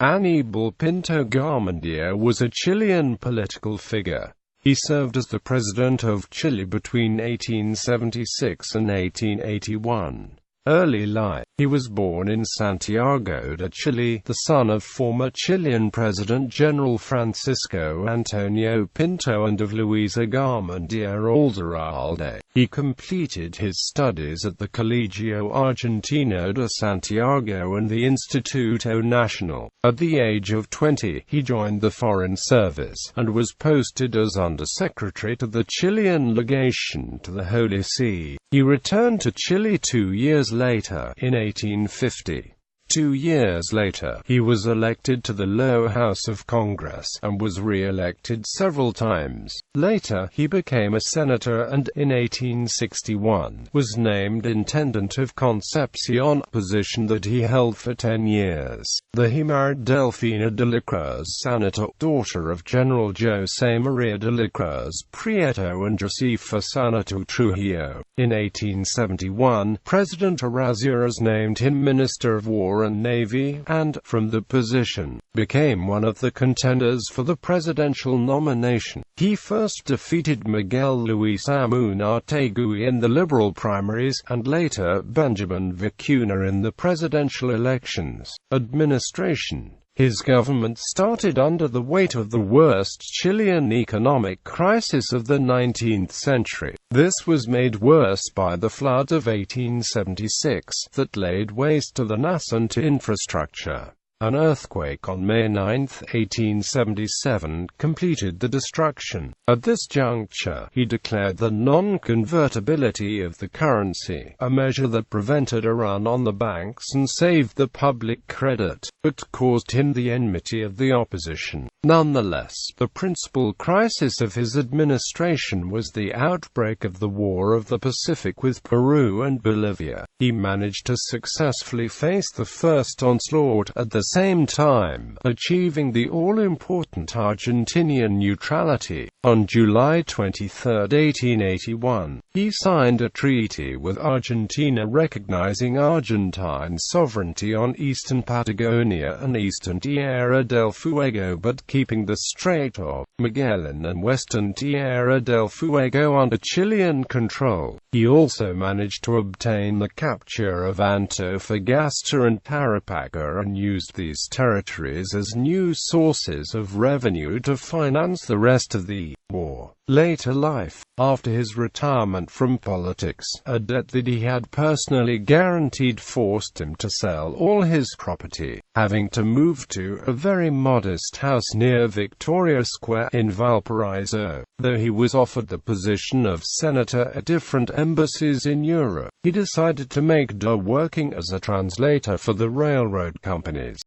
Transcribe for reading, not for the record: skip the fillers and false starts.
Aníbal Pinto Garmendia was a Chilean political figure. He served as the president of Chile between 1876 and 1881. Early life. He was born in Santiago de Chile, the son of former Chilean President General Francisco Antonio Pinto and of Luisa Garmendia Alderalde. He completed his studies at the Colegio Argentino de Santiago and the Instituto Nacional. At the age of 20, he joined the Foreign Service, and was posted as Undersecretary to the Chilean legation to the Holy See. He returned to Chile 2 years later, in 1850. 2 years later, he was elected to the lower house of Congress, and was re-elected several times. Later, he became a senator and, in 1861, was named Intendant of Concepcion, a position that he held for 10 years. He married Delfina de la Cruz Sanato, daughter of General José María de la Cruz Prieto and Josefa Sanato Trujillo. In 1871, President Errázuriz named him Minister of War and Navy, and, from the position, became one of the contenders for the presidential nomination. He first defeated Miguel Luis Amunátegui in the Liberal primaries, and later Benjamin Vicuna in the presidential elections. Administration. His government started under the weight of the worst Chilean economic crisis of the 19th century. This was made worse by the flood of 1876, that laid waste to the nascent infrastructure. An earthquake on May 9, 1877, completed the destruction. At this juncture, he declared the non-convertibility of the currency, a measure that prevented a run on the banks and saved the public credit, but caused him the enmity of the opposition. Nonetheless, the principal crisis of his administration was the outbreak of the War of the Pacific with Peru and Bolivia. He managed to successfully face the first onslaught, at the same time, achieving the all-important Argentinian neutrality. On July 23, 1881, he signed a treaty with Argentina recognizing Argentine sovereignty on eastern Patagonia and eastern Tierra del Fuego, but keeping the Strait of Magellan and western Tierra del Fuego under Chilean control. He also managed to obtain the capture of Antofagasta and Tarapacá and used these territories as new sources of revenue to finance the rest of the war. Later life. After his retirement from politics, a debt that he had personally guaranteed forced him to sell all his property, having to move to a very modest house near Victoria Square in Valparaiso. Though he was offered the position of senator at different embassies in Europe, he decided to make do working as a translator for the railroad companies.